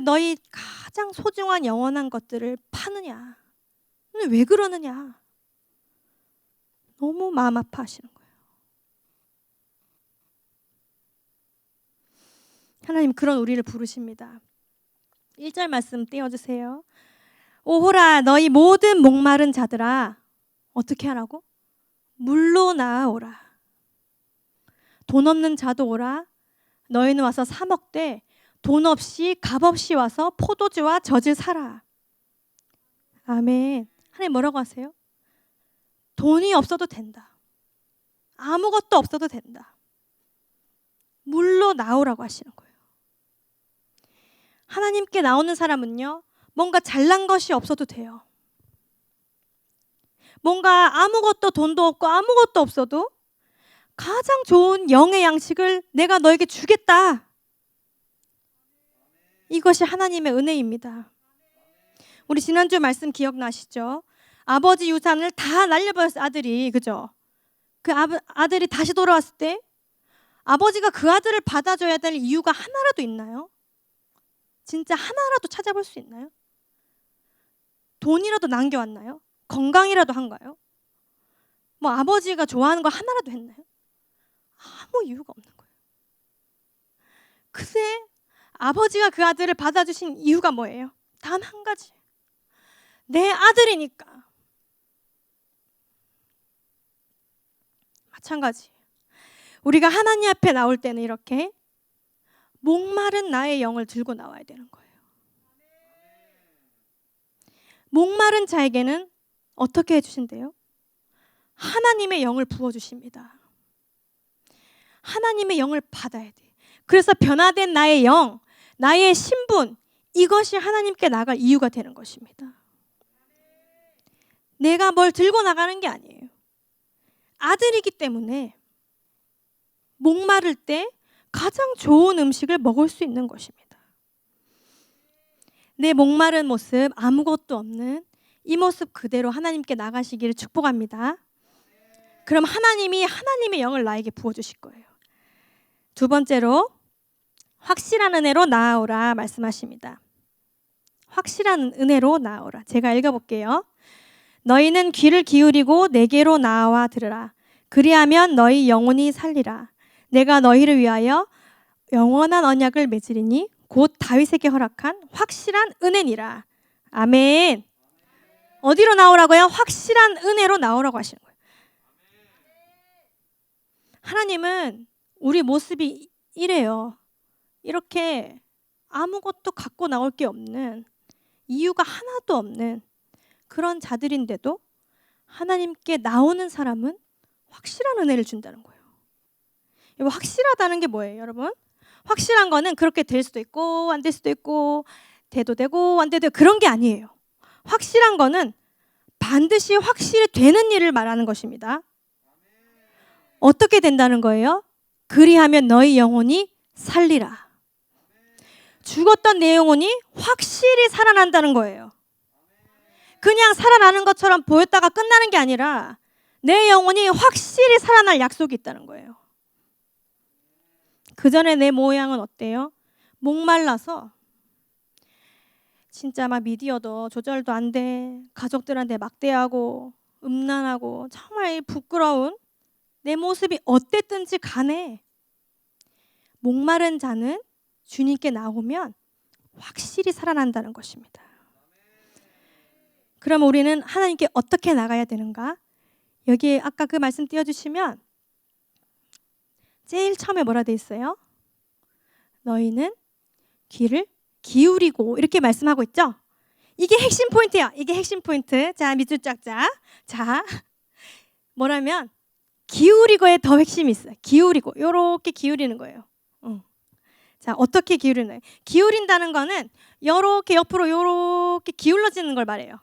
너희 가장 소중한 영원한 것들을 파느냐? 근데 왜 그러느냐? 너무 마음 아파하시는 거예요. 하나님 그런 우리를 부르십니다. 1절 말씀 띄워주세요. 오호라 너희 모든 목마른 자들아, 어떻게 하라고? 물로 나아오라. 돈 없는 자도 오라. 너희는 와서 사 먹되 돈 없이 값 없이 와서 포도주와 젖을 사라. 아멘. 하나님 뭐라고 하세요? 돈이 없어도 된다. 아무것도 없어도 된다. 물로 나오라고 하시는 거예요. 하나님께 나오는 사람은요, 뭔가 잘난 것이 없어도 돼요. 뭔가 아무것도 돈도 없고 아무것도 없어도 가장 좋은 영의 양식을 내가 너에게 주겠다. 이것이 하나님의 은혜입니다. 우리 지난주 말씀 기억나시죠? 아버지 유산을 다 날려버렸어요, 아들이. 그죠? 그 아들이 다시 돌아왔을 때 아버지가 그 아들을 받아줘야 될 이유가 하나라도 있나요? 진짜 하나라도 찾아볼 수 있나요? 돈이라도 남겨왔나요? 건강이라도 한가요? 뭐 아버지가 좋아하는 거 하나라도 했나요? 아무 이유가 없는 거예요. 그새 아버지가 그 아들을 받아주신 이유가 뭐예요? 단 한 가지. 내 아들이니까. 마찬가지. 우리가 하나님 앞에 나올 때는 이렇게 목마른 나의 영을 들고 나와야 되는 거예요. 목마른 자에게는 어떻게 해주신대요? 하나님의 영을 부어주십니다. 하나님의 영을 받아야 돼. 그래서 변화된 나의 영, 나의 신분, 이것이 하나님께 나갈 이유가 되는 것입니다. 내가 뭘 들고 나가는 게 아니에요. 아들이기 때문에 목마를 때 가장 좋은 음식을 먹을 수 있는 것입니다. 내 목마른 모습, 아무것도 없는 이 모습 그대로 하나님께 나가시기를 축복합니다. 그럼 하나님이 하나님의 영을 나에게 부어주실 거예요. 두 번째로 확실한 은혜로 나아오라 말씀하십니다. 확실한 은혜로 나아오라. 제가 읽어볼게요. 너희는 귀를 기울이고 내게로 나와 들으라. 그리하면 너희 영혼이 살리라. 내가 너희를 위하여 영원한 언약을 맺으리니 곧 다윗에게 허락한 확실한 은혜니라. 아멘. 어디로 나오라고요? 확실한 은혜로 나오라고 하시는 거예요. 하나님은 우리 모습이 이래요. 이렇게 아무것도 갖고 나올 게 없는, 이유가 하나도 없는 그런 자들인데도 하나님께 나오는 사람은 확실한 은혜를 준다는 거예요. 확실하다는 게 뭐예요, 여러분? 확실한 거는 그렇게 될 수도 있고 안 될 수도 있고 돼도 되고 안 돼도 되고 그런 게 아니에요. 확실한 거는 반드시 확실히 되는 일을 말하는 것입니다. 어떻게 된다는 거예요? 그리하면 너희 영혼이 살리라. 죽었던 내 영혼이 확실히 살아난다는 거예요. 그냥 살아나는 것처럼 보였다가 끝나는 게 아니라 내 영혼이 확실히 살아날 약속이 있다는 거예요. 그 전에 내 모양은 어때요? 목말라서 진짜 막 미디어도 조절도 안 돼. 가족들한테 막대하고 음란하고 정말 부끄러운 내 모습이 어땠든지 간에 목마른 자는 주님께 나오면 확실히 살아난다는 것입니다. 그럼 우리는 하나님께 어떻게 나가야 되는가? 여기에 아까 그 말씀 띄워주시면 제일 처음에 뭐라 돼 있어요? 너희는 귀를 기울이고 이렇게 말씀하고 있죠? 이게 핵심 포인트야. 이게 핵심 포인트. 자, 밑줄 짝자. 자, 뭐라면 기울이고에 더 핵심이 있어요. 기울이고. 요렇게 기울이는 거예요. 자, 어떻게 기울이는 거예요? 기울인다는 거는 요렇게 옆으로 요렇게 기울어지는 걸 말해요.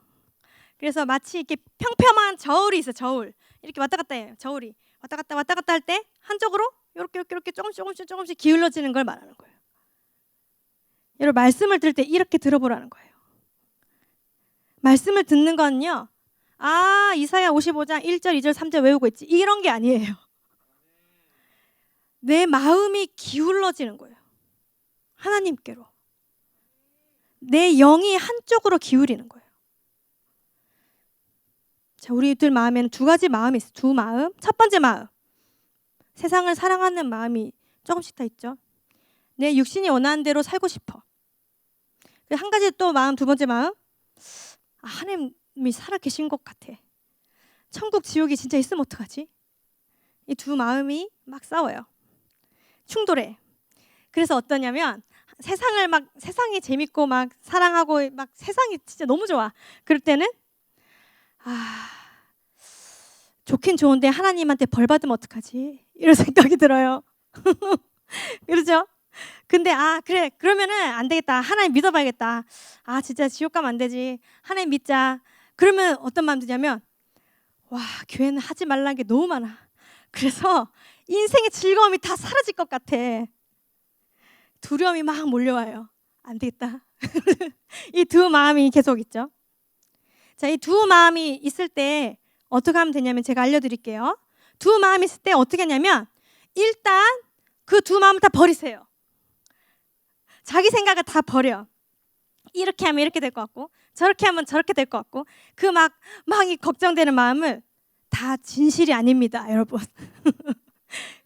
그래서 마치 이렇게 평평한 저울이 있어요. 저울. 이렇게 왔다 갔다 해요. 저울이. 왔다 갔다 할 때 한쪽으로 이렇게 조금씩 기울어지는 걸 말하는 거예요. 여러분 말씀을 들을 때 이렇게 들어보라는 거예요. 말씀을 듣는 건요. 아, 이사야 55장 1절, 2절, 3절 외우고 있지. 이런 게 아니에요. 내 마음이 기울어지는 거예요. 하나님께로. 내 영이 한쪽으로 기울이는 거예요. 자, 우리들 마음에는 두 가지 마음이 있어요. 두 마음. 첫 번째 마음. 세상을 사랑하는 마음이 조금씩 다 있죠. 내 육신이 원하는 대로 살고 싶어. 한 가지 또 마음, 두 번째 마음. 아, 하나님이 살아계신 것 같아. 천국, 지옥이 진짜 있으면 어떡하지? 이 두 마음이 막 싸워요. 충돌해. 그래서 어떠냐면 세상이 재밌고 막 사랑하고 막 세상이 진짜 너무 좋아. 그럴 때는 좋긴 좋은데 하나님한테 벌 받으면 어떡하지? 이런 생각이 들어요. 그렇죠? 근데 그래, 그러면은 안 되겠다. 하나님 믿어봐야겠다. 진짜 지옥 가면 안 되지. 하나님 믿자. 그러면 어떤 마음 드냐면 와, 교회는 하지 말라는 게 너무 많아. 그래서 인생의 즐거움이 다 사라질 것 같아. 두려움이 막 몰려와요. 안 되겠다. 이 두 마음이 계속 있죠. 자, 이 두 마음이 있을 때 어떻게 하면 되냐면 제가 알려드릴게요. 두 마음이 있을 때 어떻게 하냐면 일단 그 두 마음을 다 버리세요. 자기 생각을 다 버려. 이렇게 하면 이렇게 될 것 같고 저렇게 하면 저렇게 될 것 같고 그 막 이 걱정되는 마음을 다 진실이 아닙니다, 여러분.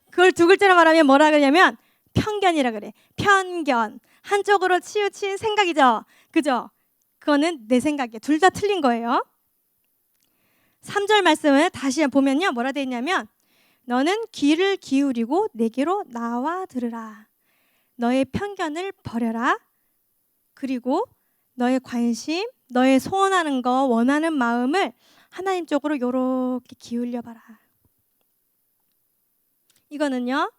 그걸 두 글자로 말하면 뭐라 그러냐면 편견이라 그래. 편견. 한쪽으로 치우친 생각이죠. 그죠? 그거는 내 생각이에요. 둘 다 틀린 거예요. 3절 말씀을 다시 보면요. 뭐라 되어 있냐면 너는 귀를 기울이고 내게로 나와 들으라. 너의 편견을 버려라. 그리고 너의 관심, 너의 소원하는 거, 원하는 마음을 하나님 쪽으로 요렇게 기울여 봐라. 이거는요.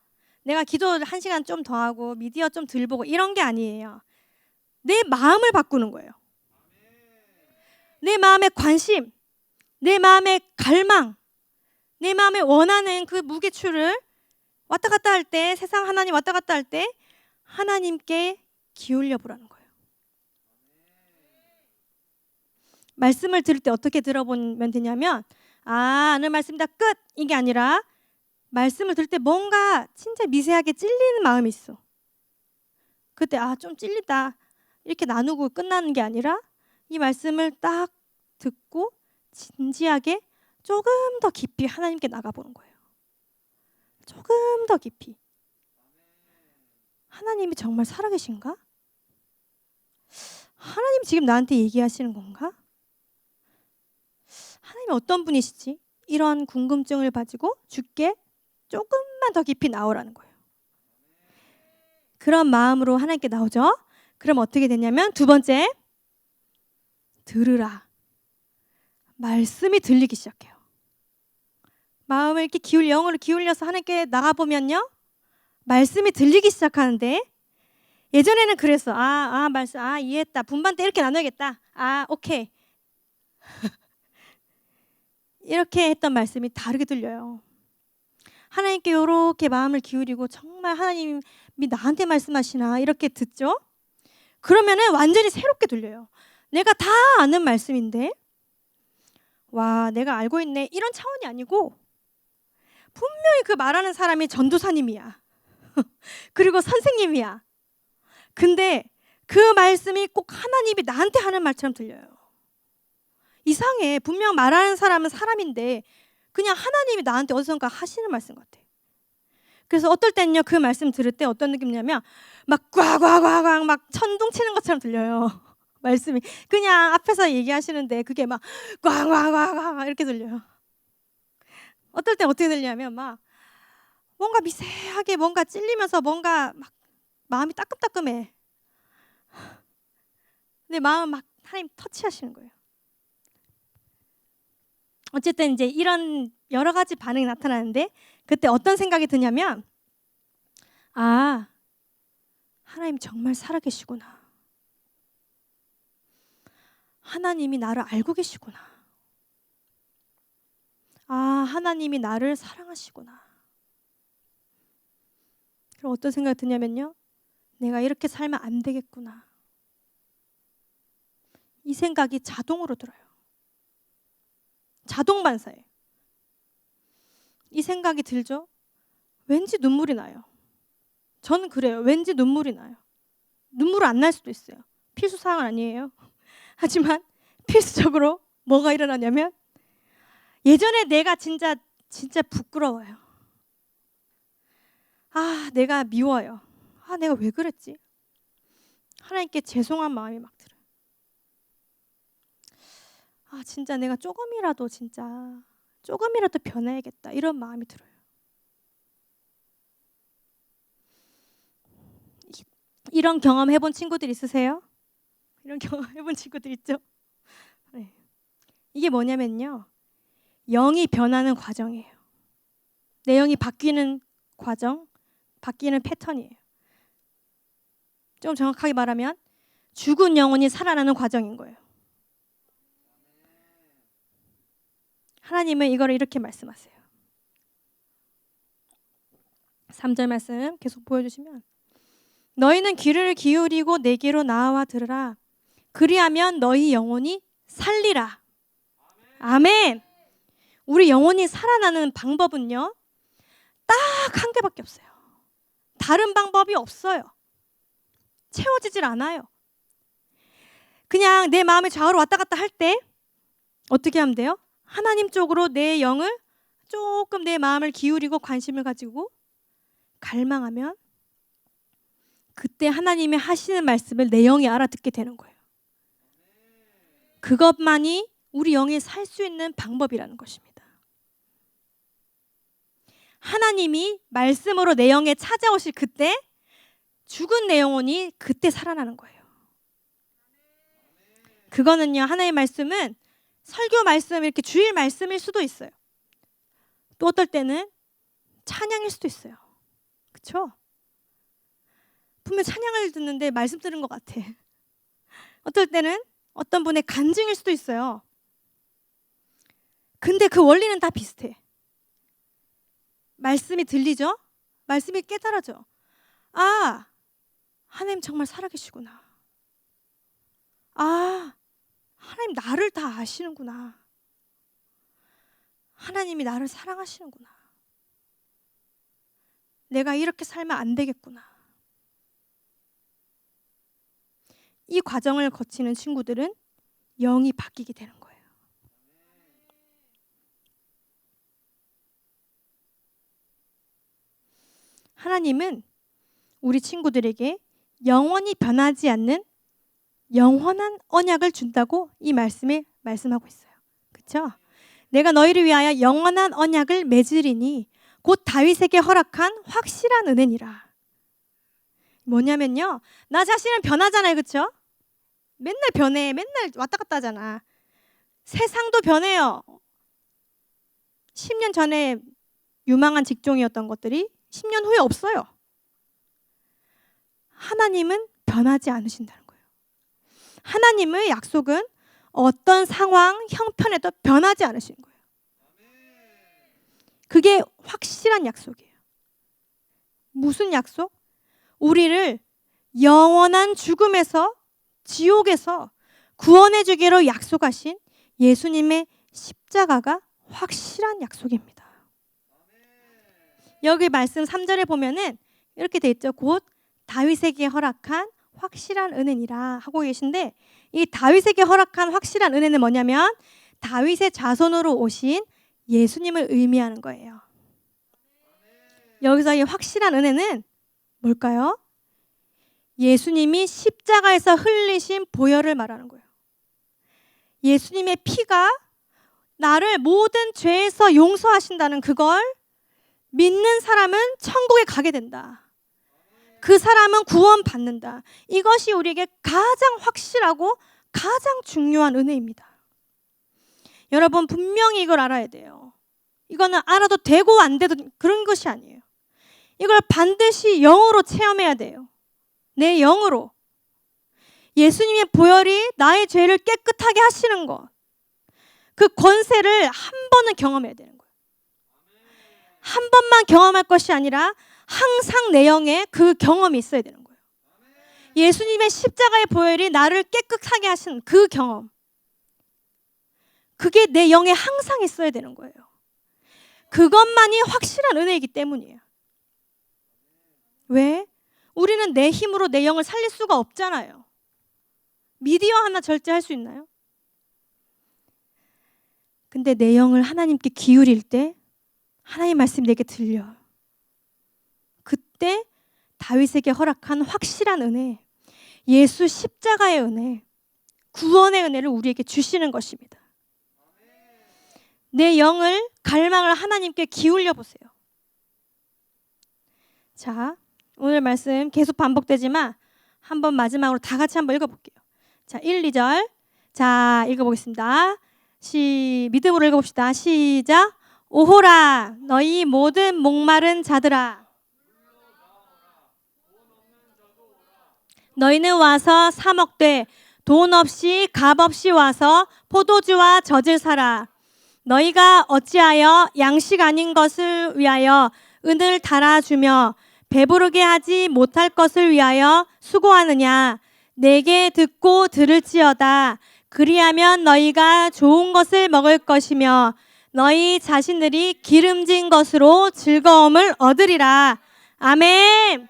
내가 기도 1시간 좀 더 하고 미디어 좀 덜 보고 이런 게 아니에요. 내 마음을 바꾸는 거예요. 내 마음의 관심, 내 마음의 갈망, 내 마음에 원하는 그 무게추를 왔다 갔다 할 때, 세상 하나님 왔다 갔다 할 때 하나님께 기울여 보라는 거예요. 말씀을 들을 때 어떻게 들어보면 되냐면 오늘 말씀이다 끝! 이게 아니라 말씀을 들을 때 뭔가 진짜 미세하게 찔리는 마음이 있어. 그때 좀 찔리다 이렇게 나누고 끝나는 게 아니라 이 말씀을 딱 듣고 진지하게 조금 더 깊이 하나님께 나가보는 거예요. 조금 더 깊이. 하나님이 정말 살아계신가? 하나님이 지금 나한테 얘기하시는 건가? 하나님이 어떤 분이시지? 이런 궁금증을 가지고 주께 조금만 더 깊이 나오라는 거예요. 그런 마음으로 하나님께 나오죠. 그럼 어떻게 되냐면 두 번째, 들으라. 말씀이 들리기 시작해요. 마음을 이렇게 영으로 기울여서 하나님께 나가보면요. 말씀이 들리기 시작하는데 예전에는 그랬어. 말씀, 이해했다. 분반 때 이렇게 나눠야겠다. 오케이. 이렇게 했던 말씀이 다르게 들려요. 하나님께 이렇게 마음을 기울이고 정말 하나님이 나한테 말씀하시나 이렇게 듣죠. 그러면은 완전히 새롭게 들려요. 내가 다 아는 말씀인데 와, 내가 알고 있네 이런 차원이 아니고 분명히 그 말하는 사람이 전도사님이야. 그리고 선생님이야. 근데 그 말씀이 꼭 하나님이 나한테 하는 말처럼 들려요. 이상해. 분명 말하는 사람은 사람인데 그냥 하나님이 나한테 어디선가 하시는 말씀 같아. 그래서 어떨 때는요, 그 말씀 들을 때 어떤 느낌이냐면 막 꽉꽉꽉꽉 막 천둥 치는 것처럼 들려요. 말씀이 그냥 앞에서 얘기하시는데 그게 막 꽉꽉꽉꽉 이렇게 들려요. 어떨 때 어떻게 들리냐면 막 뭔가 미세하게 뭔가 찔리면서 뭔가 막 마음이 따끔따끔해. 내 마음 막 하나님 터치하시는 거예요. 어쨌든 이제 이런 여러 가지 반응이 나타나는데 그때 어떤 생각이 드냐면 하나님 정말 살아계시구나. 하나님이 나를 알고 계시구나. 하나님이 나를 사랑하시구나. 그럼 어떤 생각이 드냐면요. 내가 이렇게 살면 안 되겠구나. 이 생각이 자동으로 들어요. 자동 반사예요. 이 생각이 들죠? 왠지 눈물이 나요. 저는 그래요. 왠지 눈물이 나요. 눈물 안 날 수도 있어요. 필수 사항은 아니에요. 하지만 필수적으로 뭐가 일어나냐면 예전에 내가 진짜 부끄러워요. 내가 미워요. 내가 왜 그랬지? 하나님께 죄송한 마음이 막 들어요. 진짜 내가 조금이라도 변해야겠다. 이런 마음이 들어요. 이런 경험 해본 친구들 있으세요? 이런 경험 해본 친구들 있죠? 네. 이게 뭐냐면요. 영이 변하는 과정이에요. 내 영이 바뀌는 과정, 바뀌는 패턴이에요. 좀 정확하게 말하면 죽은 영혼이 살아나는 과정인 거예요. 하나님은 이거를 이렇게 말씀하세요. 3절 말씀 계속 보여주시면 너희는 귀를 기울이고 내게로 나와 들으라. 그리하면 너희 영혼이 살리라. 아멘. 우리 영혼이 살아나는 방법은요. 딱 한 개밖에 없어요. 다른 방법이 없어요. 채워지질 않아요. 그냥 내 마음이 좌우로 왔다 갔다 할 때 어떻게 하면 돼요? 하나님 쪽으로 내 영을 조금 내 마음을 기울이고 관심을 가지고 갈망하면 그때 하나님이 하시는 말씀을 내 영이 알아듣게 되는 거예요. 그것만이 우리 영이 살 수 있는 방법이라는 것입니다. 하나님이 말씀으로 내 영에 찾아오실 그때 죽은 내 영혼이 그때 살아나는 거예요. 그거는요, 하나님의 말씀은 설교 말씀, 이렇게 주일 말씀일 수도 있어요. 또 어떨 때는 찬양일 수도 있어요. 그렇죠? 분명 찬양을 듣는데 말씀 들은 것 같아. 어떨 때는 어떤 분의 간증일 수도 있어요. 근데 그 원리는 다 비슷해. 말씀이 들리죠? 말씀이 깨달아져. 하나님 정말 살아계시구나. 하나님 나를 다 아시는구나. 하나님이 나를 사랑하시는구나. 내가 이렇게 살면 안 되겠구나. 이 과정을 거치는 친구들은 영이 바뀌게 되는 거예요. 하나님은 우리 친구들에게 영원히 변하지 않는 영원한 언약을 준다고 이 말씀에 말씀하고 있어요. 그렇죠? 내가 너희를 위하여 영원한 언약을 맺으리니 곧 다윗에게 허락한 확실한 은혜니라. 뭐냐면요. 나 자신은 변하잖아요. 그렇죠? 맨날 변해. 맨날 왔다 갔다 하잖아. 세상도 변해요. 10년 전에 유망한 직종이었던 것들이 10년 후에 없어요. 하나님은 변하지 않으신다는 거예요. 하나님의 약속은 어떤 상황, 형편에도 변하지 않으신 거예요. 그게 확실한 약속이에요. 무슨 약속? 우리를 영원한 죽음에서, 지옥에서 구원해 주기로 약속하신 예수님의 십자가가 확실한 약속입니다. 여기 말씀 3절에 보면은 이렇게 돼 있죠. 곧 다윗에게 허락한 확실한 은혜니라 하고 계신데, 이 다윗에게 허락한 확실한 은혜는 뭐냐면 다윗의 자손으로 오신 예수님을 의미하는 거예요. 여기서 이 확실한 은혜는 뭘까요? 예수님이 십자가에서 흘리신 보혈을 말하는 거예요. 예수님의 피가 나를 모든 죄에서 용서하신다는 그걸 믿는 사람은 천국에 가게 된다. 그 사람은 구원받는다. 이것이 우리에게 가장 확실하고 가장 중요한 은혜입니다. 여러분 분명히 이걸 알아야 돼요. 이거는 알아도 되고 안 돼도 그런 것이 아니에요. 이걸 반드시 영으로 체험해야 돼요. 내 영으로. 예수님의 보혈이 나의 죄를 깨끗하게 하시는 것. 그 권세를 한 번은 경험해야 되는 거예요. 한 번만 경험할 것이 아니라 항상 내 영에 그 경험이 있어야 되는 거예요. 예수님의 십자가의 보혈이 나를 깨끗하게 하신 그 경험, 그게 내 영에 항상 있어야 되는 거예요. 그것만이 확실한 은혜이기 때문이에요. 왜? 우리는 내 힘으로 내 영을 살릴 수가 없잖아요. 미디어 하나 절제할 수 있나요? 근데 내 영을 하나님께 기울일 때 하나님 말씀이 내게 들려요. 그때 다윗에게 허락한 확실한 은혜, 예수 십자가의 은혜, 구원의 은혜를 우리에게 주시는 것입니다. 내 영을 갈망을 하나님께 기울여 보세요. 자, 오늘 말씀 계속 반복되지만 한번 마지막으로 다 같이 한번 읽어볼게요. 자, 1, 2절. 자, 읽어보겠습니다. 믿음으로 읽어봅시다. 시작. 오호라 너희 모든 목마른 자들아, 너희는 와서 사 먹되 돈 없이 값 없이 와서 포도주와 젖을 사라. 너희가 어찌하여 양식 아닌 것을 위하여 은을 달아주며 배부르게 하지 못할 것을 위하여 수고하느냐. 내게 듣고 들을지어다. 그리하면 너희가 좋은 것을 먹을 것이며 너희 자신들이 기름진 것으로 즐거움을 얻으리라. 아멘.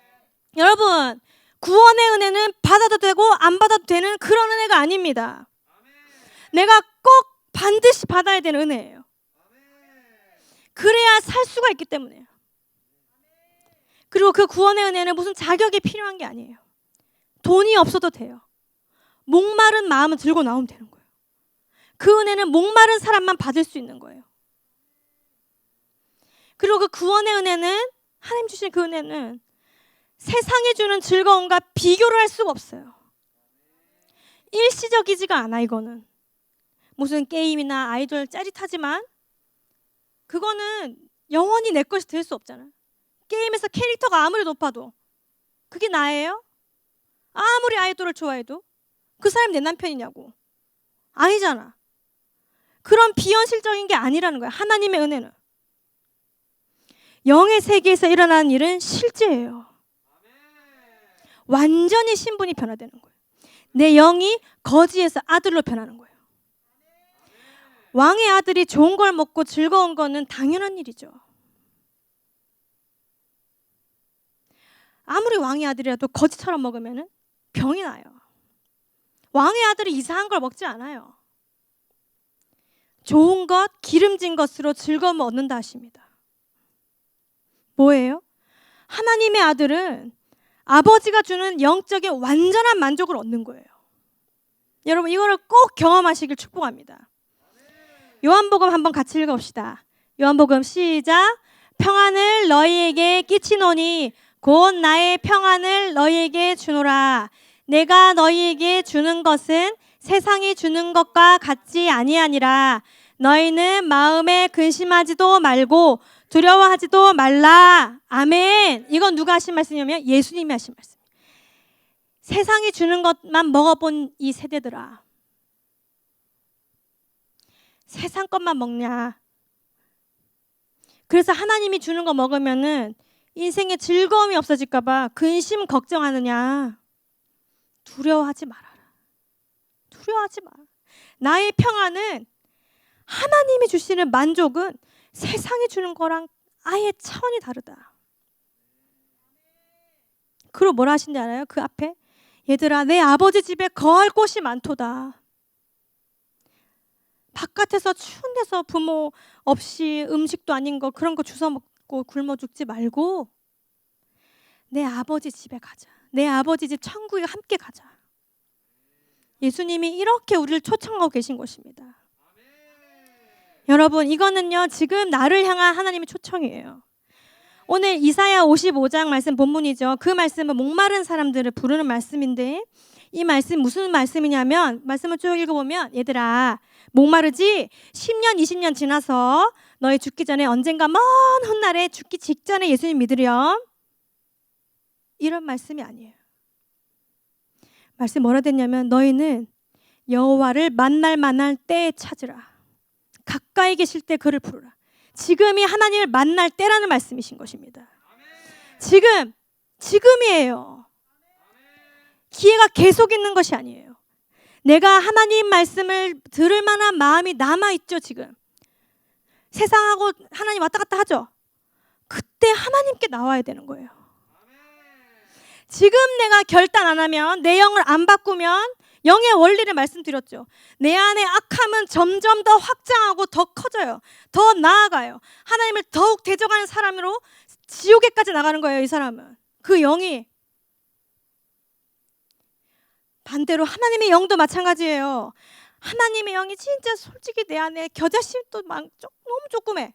여러분, 구원의 은혜는 받아도 되고 안 받아도 되는 그런 은혜가 아닙니다. 내가 꼭 반드시 받아야 되는 은혜예요. 그래야 살 수가 있기 때문에요. 그리고 그 구원의 은혜는 무슨 자격이 필요한 게 아니에요. 돈이 없어도 돼요. 목마른 마음을 들고 나오면 되는 거예요. 그 은혜는 목마른 사람만 받을 수 있는 거예요. 그리고 그 구원의 은혜는, 하나님 주신 그 은혜는 세상이 주는 즐거움과 비교를 할 수가 없어요. 일시적이지가 않아. 이거는 무슨 게임이나 아이돌 짜릿하지만 그거는 영원히 내 것이 될 수 없잖아요. 게임에서 캐릭터가 아무리 높아도 그게 나예요? 아무리 아이돌을 좋아해도 그 사람 내 남편이냐고. 아니잖아. 그런 비현실적인 게 아니라는 거야. 하나님의 은혜는. 영의 세계에서 일어나는 일은 실제예요. 완전히 신분이 변화되는 거예요. 내 영이 거지에서 아들로 변하는 거예요. 왕의 아들이 좋은 걸 먹고 즐거운 거는 당연한 일이죠. 아무리 왕의 아들이라도 거지처럼 먹으면 병이 나요. 왕의 아들이 이상한 걸 먹지 않아요. 좋은 것, 기름진 것으로 즐거움을 얻는다 하십니다. 뭐예요? 하나님의 아들은 아버지가 주는 영적인 완전한 만족을 얻는 거예요. 여러분, 이거를 꼭 경험하시길 축복합니다. 요한복음 한번 같이 읽어봅시다. 요한복음 시작. 평안을 너희에게 끼치노니 곧 나의 평안을 너희에게 주노라. 내가 너희에게 주는 것은 세상이 주는 것과 같지 아니하니라. 너희는 마음에 근심하지도 말고 두려워하지도 말라. 아멘. 이건 누가 하신 말씀이냐면 예수님이 하신 말씀. 세상이 주는 것만 먹어본 이 세대들아, 세상 것만 먹냐? 그래서 하나님이 주는 거 먹으면은 인생에 즐거움이 없어질까 봐 근심 걱정하느냐? 두려워하지 말아라. 두려워하지 마. 나의 평안은, 하나님이 주시는 만족은 세상이 주는 거랑 아예 차원이 다르다. 그리고 뭐라 하신지 알아요? 그 앞에 얘들아, 내 아버지 집에 거할 곳이 많도다. 바깥에서 추운 데서 부모 없이 음식도 아닌 거 그런 거 주워 먹고 굶어 죽지 말고 내 아버지 집에 가자. 내 아버지 집 천국에 함께 가자. 예수님이 이렇게 우리를 초청하고 계신 것입니다. 여러분, 이거는요 지금 나를 향한 하나님의 초청이에요. 오늘 이사야 55장 말씀 본문이죠. 그 말씀은 목마른 사람들을 부르는 말씀인데, 이 말씀 무슨 말씀이냐면, 말씀을 쭉 읽어보면 얘들아 목마르지? 10년 20년 지나서 너희 죽기 전에 언젠가 먼 훗날에 죽기 직전에 예수님 믿으렴, 이런 말씀이 아니에요. 말씀 뭐라 됐냐면 너희는 여호와를 만날 만할 때에 찾으라. 가까이 계실 때 그를 부르라. 지금이 하나님을 만날 때라는 말씀이신 것입니다. 지금이에요. 기회가 계속 있는 것이 아니에요. 내가 하나님 말씀을 들을 만한 마음이 남아있죠. 지금 세상하고 하나님 왔다 갔다 하죠. 그때 하나님께 나와야 되는 거예요. 지금 내가 결단 안 하면, 내 영을 안 바꾸면, 영의 원리를 말씀드렸죠. 내 안에 악함은 점점 더 확장하고 더 커져요. 더 나아가요. 하나님을 더욱 대적하는 사람으로 지옥에까지 나가는 거예요. 이 사람은. 그 영이. 반대로 하나님의 영도 마찬가지예요. 하나님의 영이 진짜 솔직히 내 안에 겨자씨도 너무 조그매.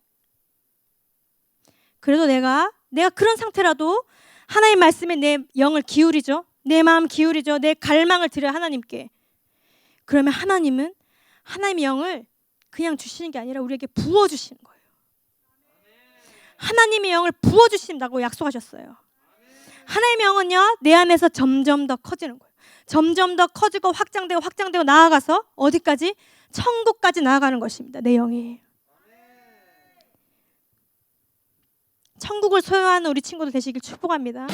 그래도 내가 그런 상태라도 하나님 말씀에 내 영을 기울이죠. 내 마음 기울이죠. 내 갈망을 드려요, 하나님께. 그러면 하나님은 하나님의 영을 그냥 주시는 게 아니라 우리에게 부어주시는 거예요. 하나님의 영을 부어주신다고 약속하셨어요. 하나님의 영은요, 내 안에서 점점 더 커지는 거예요. 점점 더 커지고 확장되고 나아가서 어디까지? 천국까지 나아가는 것입니다. 내 영이. 천국을 소유하는 우리 친구들 되시길 축복합니다.